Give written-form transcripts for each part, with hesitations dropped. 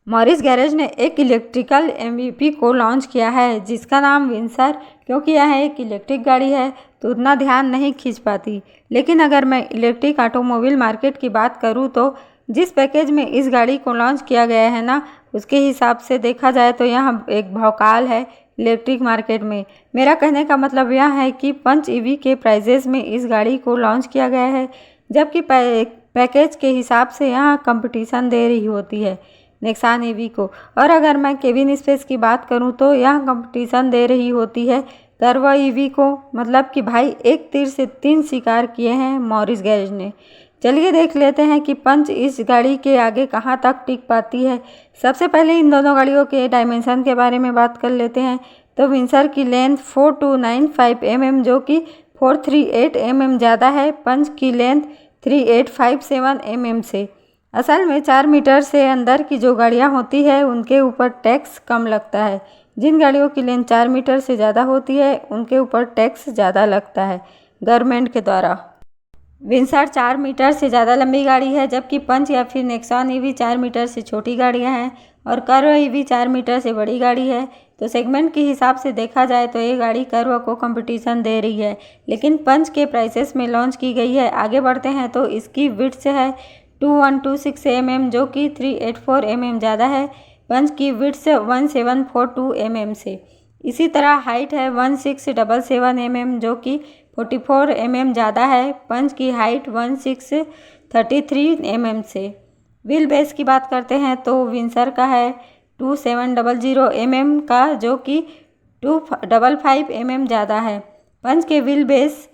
Morris garage ने एक electrical MVP को लॉन्च किया है जिसका नाम विंसर। क्योंकि यह एक इलेक्ट्रिक गाड़ी है तो उतना ध्यान नहीं खींच पाती, लेकिन अगर मैं इलेक्ट्रिक ऑटोमोबाइल मार्केट की बात करूं तो जिस पैकेज में इस गाड़ी को लॉन्च किया गया है ना, उसके हिसाब से देखा जाए तो यह एक भौकाल है इलेक्ट्रिक मार्केट में। मेरा कहने का मतलब यह है कि पंच ईवी के प्राइजेस में इस गाड़ी को लॉन्च किया गया है, जबकि पैकेज के हिसाब से यहाँ कंपटीशन दे रही होती है नेक्सान ईवी को। और अगर मैं केबिन स्पेस की बात करूं तो यह कंपटीशन दे रही होती है कर्वा ईवी को। मतलब कि भाई एक तीर से 3 शिकार किए हैं मॉरिस गैरेज ने। चलिए देख लेते हैं कि पंच इस गाड़ी के आगे कहां तक टिक पाती है। सबसे पहले इन दोनों गाड़ियों के डायमेंशन के बारे में बात कर लेते हैं। तो विंसर की लेंथ 4295 mm जो कि 438 mm ज़्यादा है पंच की लेंथ 3857 mm से। असल में 4 मीटर से अंदर की जो गाड़ियां होती है उनके ऊपर टैक्स कम लगता है। जिन गाड़ियों की लेंथ 4 मीटर से ज़्यादा होती है उनके ऊपर टैक्स ज़्यादा लगता है गवर्नमेंट के द्वारा। विंसर 4 मीटर से ज़्यादा लंबी गाड़ी है, जबकि पंच या फिर नेक्सॉन ईवी 4 मीटर से छोटी गाड़ियां हैं और कर्व ईवी 4 मीटर से बड़ी गाड़ी है। तो सेगमेंट के हिसाब से देखा जाए तो ये गाड़ी कर्व को कंपटीशन दे रही है, लेकिन पंच के प्राइसेस में लॉन्च की गई है। आगे बढ़ते हैं तो इसकी विड्थ है 2126 mm जो कि 384 mm ज़्यादा है पंच की विड्थ 1742 mm से। इसी तरह हाइट है 1677 mm जो कि 44 mm ज़्यादा है पंच की हाइट 1633 mm से। व्हील बेस की बात करते हैं तो विंसर का है 2700 mm का जो कि 255 mm ज़्यादा है पंच के व्हील बेस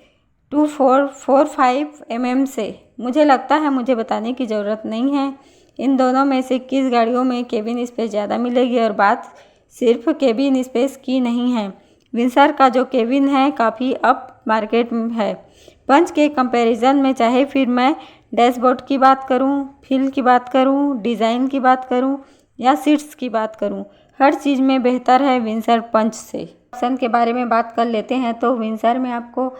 2445 mm से। मुझे लगता है मुझे बताने की ज़रूरत नहीं है इन दोनों में से किस गाड़ियों में केबिन स्पेस ज़्यादा मिलेगी, और बात सिर्फ केबिन स्पेस की नहीं है। विंसर का जो केबिन है काफ़ी अप मार्केट में है पंच के कंपैरिजन में। चाहे फिर मैं डैशबोर्ड की बात करूं, फील की बात करूं, डिज़ाइन की बात करूं या सीट्स की बात करूं, हर चीज़ में बेहतर है विंसर पंच से। ऑप्शन के बारे में बात कर लेते हैं तो विंसर में आपको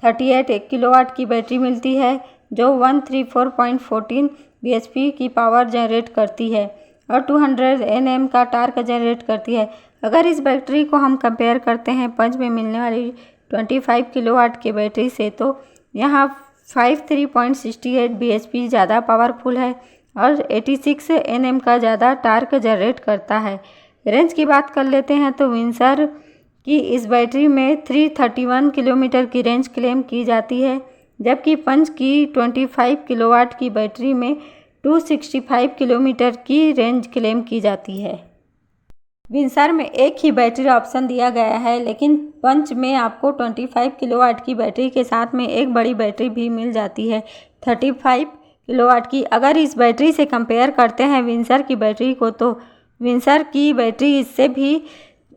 38 किलोवाट की बैटरी मिलती है जो 134.14 bhp की पावर जनरेट करती है और 200 Nm का टार्क जनरेट करती है। अगर इस बैटरी को हम कंपेयर करते हैं पंच में मिलने वाली 25 किलोवाट की बैटरी से तो यहाँ 53.68 bhp ज़्यादा पावरफुल है और 86 Nm का ज़्यादा टार्क जनरेट करता है। रेंज की बात कर लेते हैं तो विंसर की इस बैटरी में 331 किलोमीटर की रेंज क्लेम की जाती है, जबकि पंच की 25 किलोवाट की बैटरी में 265 किलोमीटर की रेंज क्लेम की जाती है। विंसर में एक ही बैटरी ऑप्शन दिया गया है, लेकिन पंच में आपको 25 किलोवाट की बैटरी के साथ में एक बड़ी बैटरी भी मिल जाती है 35 किलोवाट की। अगर इस बैटरी से कंपेयर करते हैं विंसर की बैटरी को तो विंसर की बैटरी इससे भी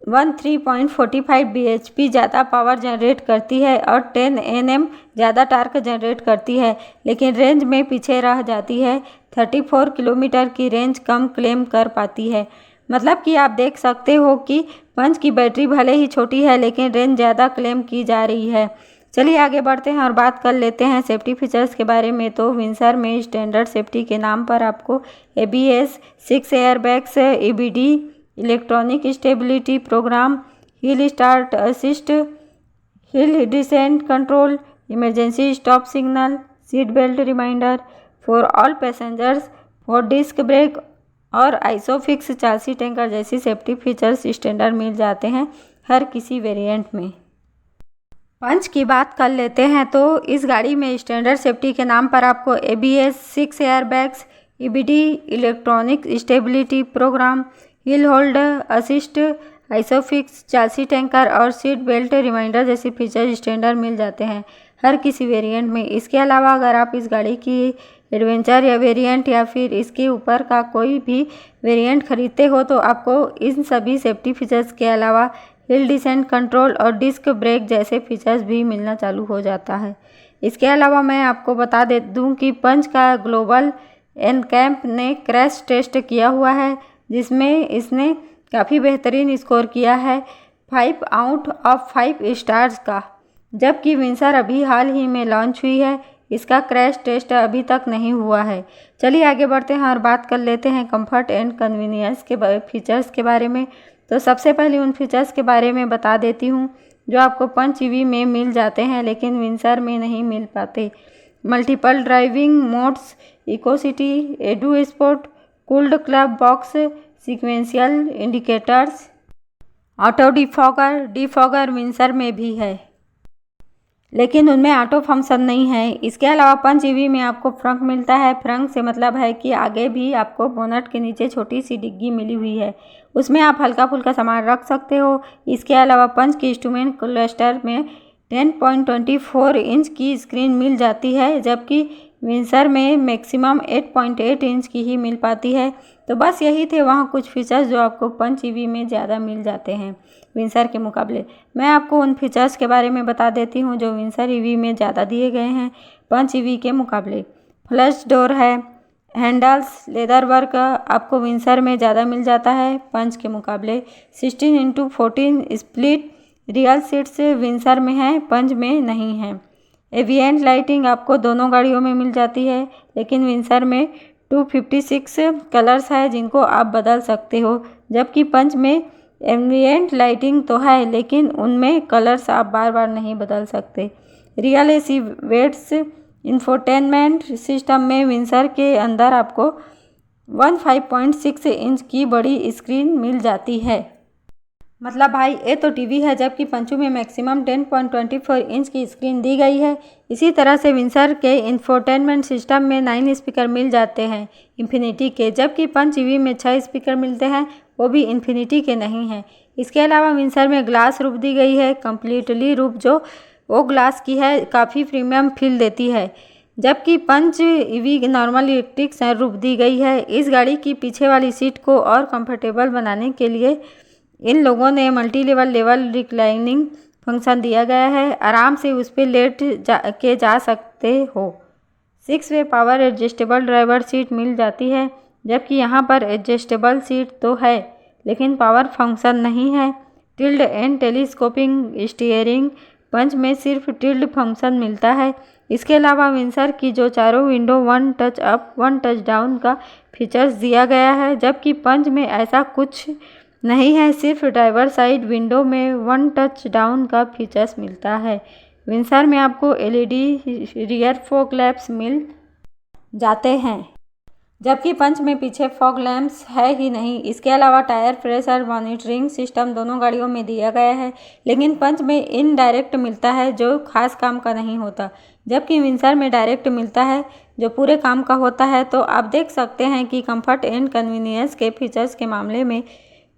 13.45 bhp ज़्यादा पावर जनरेट करती है और 10 Nm ज़्यादा टार्क जनरेट करती है, लेकिन रेंज में पीछे रह जाती है। 34 किलोमीटर की रेंज कम क्लेम कर पाती है। मतलब कि आप देख सकते हो कि पंच की बैटरी भले ही छोटी है लेकिन रेंज ज़्यादा क्लेम की जा रही है। चलिए आगे बढ़ते हैं और बात कर लेते हैं सेफ्टी फीचर्स के बारे में। तो विंसर में स्टैंडर्ड सेफ्टी के नाम पर आपको ABS, 6 airbags, EBD, electronic stability programme, hill start assist, hill descent control, emergency stop signal, seat belt reminder for all passengers, four disc brake और आइसोफिक्स चासी टैंकर जैसी सेफ्टी फीचर्स स्टैंडर्ड मिल जाते हैं हर किसी वेरिएंट में। पंच की बात कर लेते हैं तो इस गाड़ी में स्टैंडर्ड सेफ्टी के नाम पर आपको ABS, 6 airbags, EBD, electronic stability programme, hill hold assist, isofix चासी tanker और सीट बेल्ट रिमाइंडर जैसे फीचर स्टैंडर्ड मिल जाते हैं हर किसी वेरिएंट में। इसके अलावा अगर आप इस गाड़ी की एडवेंचर या वेरिएंट या फिर इसके ऊपर का कोई भी वेरिएंट खरीदते हो तो आपको इन सभी सेफ्टी फीचर्स के अलावा हिल डिसेंट कंट्रोल और डिस्क ब्रेक जैसे फीचर्स भी मिलना चालू हो जाता है। इसके अलावा मैं आपको बता दे दूं कि पंच का ग्लोबल एनकैम्प ने क्रैश टेस्ट किया हुआ है जिसमें इसने काफ़ी बेहतरीन स्कोर किया है 5 आउट ऑफ 5 स्टार्स का, जबकि विंसर अभी हाल ही में लॉन्च हुई है इसका क्रैश टेस्ट अभी तक नहीं हुआ है। चलिए आगे बढ़ते हैं और बात कर लेते हैं कंफर्ट एंड कन्वीनियंस के फीचर्स के बारे में। तो सबसे पहले उन फीचर्स के बारे में बता देती हूँ जो आपको पंच ईवी में मिल जाते हैं लेकिन विंसर में नहीं मिल पाते। Multiple driving modes, eco city, एडू sport, cooled glove box, sequential indicators, auto defogger विंसर में भी है लेकिन उनमें ऑटो फंक्शन नहीं है। इसके अलावा पंच ईवी में आपको फ्रंक मिलता है। फ्रंक से मतलब है कि आगे भी आपको बोनट के नीचे छोटी सी डिग्गी मिली हुई है, उसमें आप हल्का फुल्का सामान रख सकते हो। इसके अलावा पंच के इंस्ट्रूमेंट क्लस्टर में 10.24 इंच की स्क्रीन मिल जाती है जबकि विंसर में मैक्सिमम 8.8 इंच की ही मिल पाती है। तो बस यही थे वहाँ कुछ फीचर्स जो आपको पंच ईवी में ज़्यादा मिल जाते हैं विंसर के मुकाबले। मैं आपको उन फीचर्स के बारे में बता देती हूँ जो विंसर ईवी में ज़्यादा दिए गए हैं पंच ईवी के मुकाबले। फ्लश डोर है, हैंडल्स, लेदर वर्क आपको विंसर में ज़्यादा मिल जाता है पंच के मुकाबले। 16x14 split real seats Windsor में है, पंच में नहीं है। एविएंट लाइटिंग आपको दोनों गाड़ियों में मिल जाती है लेकिन विंसर में 256 कलर्स है जिनको आप बदल सकते हो जबकि पंच में एम्बिएंट लाइटिंग तो है लेकिन उनमें कलर्स आप बार बार नहीं बदल सकते। Real AC vents infotainment system में विंसर के अंदर आपको 15.6 इंच की बड़ी स्क्रीन मिल जाती है। मतलब भाई ये तो टीवी है जबकि पंचू में मैक्सिमम 10.24 इंच की स्क्रीन दी गई है। इसी तरह से विंसर के इंफोटेनमेंट सिस्टम में 9 स्पीकर मिल जाते हैं इन्फिनिटी के, जबकि पंच ईवी में 6 स्पीकर मिलते हैं, वो भी इन्फिनिटी के नहीं हैं। इसके अलावा विंसर में ग्लास रूफ दी गई है, कम्प्लीटली रूफ जो वो ग्लास की है काफ़ी प्रीमियम फील देती है, जबकि Punch EV normal electric sunroof दी गई है। इस गाड़ी की पीछे वाली सीट को और कंफर्टेबल बनाने के लिए इन लोगों ने मल्टी लेवल रिक्लाइनिंग फंक्शन दिया गया है, आराम से उस पर लेट जा सकते हो। 6 वे पावर एडजस्टेबल ड्राइवर सीट मिल जाती है जबकि यहाँ पर एडजस्टेबल सीट तो है लेकिन पावर फंक्शन नहीं है। टिल्ड एंड टेलीस्कोपिंग स्टीयरिंग पंच में सिर्फ टिल्ड फंक्शन मिलता है। इसके अलावा विंसर की जो चारों window 1 touch up 1 touch down का फीचर्स दिया गया है जबकि पंच में ऐसा कुछ नहीं है, सिर्फ ड्राइवर साइड विंडो में 1 टच डाउन का फीचर्स मिलता है। विंसर में आपको एलईडी रियर फॉग लैंप्स मिल जाते हैं जबकि पंच में पीछे फॉग लैंप्स है ही नहीं। इसके अलावा टायर प्रेशर मॉनिटरिंग सिस्टम दोनों गाड़ियों में दिया गया है लेकिन पंच में इनडायरेक्ट मिलता है जो खास काम का नहीं होता जबकि विंसर में डायरेक्ट मिलता है जो पूरे काम का होता है। तो आप देख सकते हैं कि कंफर्ट एंड कन्वीनियंस के फीचर्स के मामले में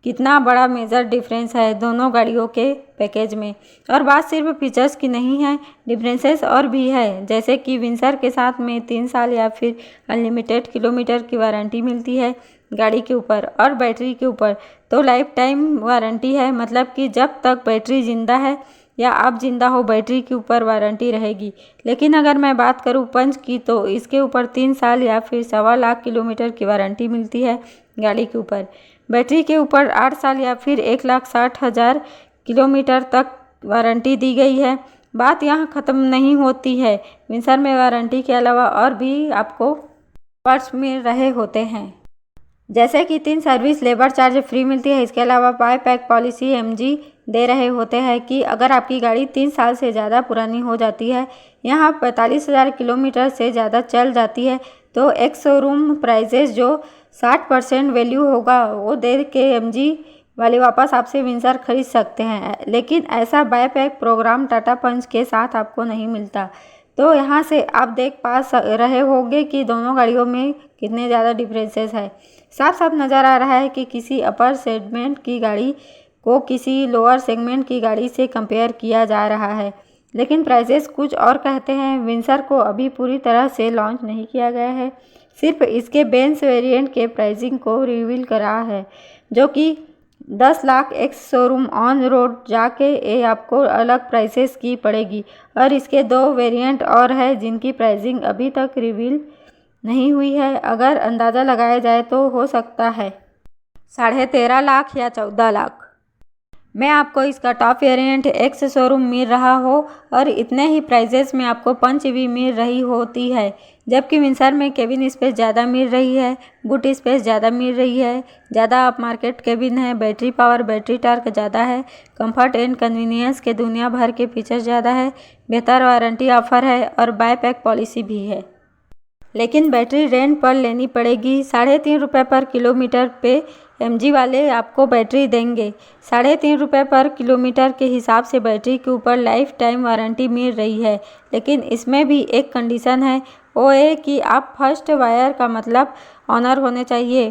कितना बड़ा मेजर डिफरेंस है दोनों गाड़ियों के पैकेज में। और बात सिर्फ फीचर्स की नहीं है, डिफरेंसेस और भी है, जैसे कि विंसर के साथ में 3 साल या फिर अनलिमिटेड किलोमीटर की वारंटी मिलती है गाड़ी के ऊपर और बैटरी के ऊपर तो लाइफ टाइम वारंटी है, मतलब कि जब तक बैटरी ज़िंदा है या आप ज़िंदा हो बैटरी के ऊपर वारंटी रहेगी। लेकिन अगर मैं बात करूँ पंच की तो इसके ऊपर 3 साल या फिर 1.25 लाख किलोमीटर की वारंटी मिलती है गाड़ी के ऊपर। बैटरी के ऊपर 8 साल या फिर 1,60,000 किलोमीटर तक वारंटी दी गई है। बात यहाँ ख़त्म नहीं होती है, विंसर में वारंटी के अलावा और भी आपको पर्स मिल रहे होते हैं, जैसे कि 3 सर्विस लेबर चार्ज फ्री मिलती है। इसके अलावा बाय बैक पॉलिसी एमजी दे रहे होते हैं कि अगर आपकी गाड़ी 3 साल से ज़्यादा पुरानी हो जाती है, यहाँ 45,000 किलोमीटर से ज़्यादा चल जाती है तो एक शोरूम प्राइजेस जो 60% वैल्यू होगा वो दे के एमजी वाले वापस आपसे विंसर खरीद सकते हैं। लेकिन ऐसा बायबैक प्रोग्राम टाटा पंच के साथ आपको नहीं मिलता। तो यहाँ से आप देख पा रहे होंगे कि दोनों गाड़ियों में कितने ज़्यादा डिफरेंसेस है। साफ साफ नज़र आ रहा है कि किसी अपर सेगमेंट की गाड़ी को किसी लोअर सेगमेंट की गाड़ी से कंपेयर किया जा रहा है, लेकिन प्राइसेस कुछ और कहते हैं। विंसर को अभी पूरी तरह से लॉन्च नहीं किया गया है, सिर्फ इसके बेंस वेरिएंट के प्राइसिंग को रिवील करा है जो कि 10 lakh ex showroom on road जाके ये आपको अलग प्राइसेस की पड़ेगी और इसके 2 वेरिएंट और है जिनकी प्राइसिंग अभी तक रिवील नहीं हुई है। अगर अंदाज़ा लगाया जाए तो हो सकता है 13.5 लाख या 14 लाख। मैं आपको इसका टॉप वेरिएंट एक्स शोरूम मिल रहा हो और इतने ही प्राइजेस में आपको पंच भी मिल रही होती है, जबकि विंसर में केबिन स्पेस ज़्यादा मिल रही है, बूट स्पेस ज़्यादा मिल रही है, ज़्यादा अप मार्केट केबिन है, बैटरी पावर बैटरी टार्क ज़्यादा है, कंफर्ट एंड कन्वीनियंस के दुनिया भर के फीचर ज़्यादा है, बेहतर वारंटी ऑफर है और बायबैक पॉलिसी भी है। लेकिन बैटरी रेंट पर लेनी पड़ेगी। 3.5 रुपये पर किलोमीटर पे MG वाले आपको बैटरी देंगे। 3.5 रुपये पर किलोमीटर के हिसाब से बैटरी के ऊपर लाइफ टाइम वारंटी मिल रही है, लेकिन इसमें भी एक कंडीशन है, वो है कि आप फर्स्ट बायर का मतलब ऑनर होने चाहिए,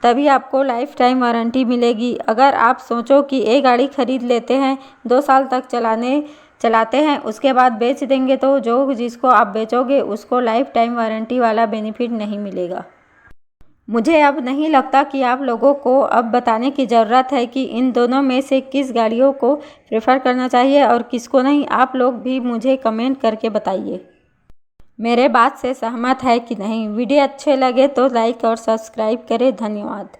तभी आपको लाइफ टाइम वारंटी मिलेगी। अगर आप सोचो कि एक गाड़ी खरीद लेते हैं, 2 साल तक चलाते हैं, उसके बाद बेच देंगे, तो जो जिसको आप बेचोगे उसको लाइफ टाइम वारंटी वाला बेनिफिट नहीं मिलेगा। मुझे अब नहीं लगता कि आप लोगों को अब बताने की ज़रूरत है कि इन दोनों में से किस गाड़ियों को प्रेफर करना चाहिए और किसको नहीं। आप लोग भी मुझे कमेंट करके बताइए मेरे बात से सहमत है कि नहीं। वीडियो अच्छे लगे तो लाइक और सब्सक्राइब करें। धन्यवाद।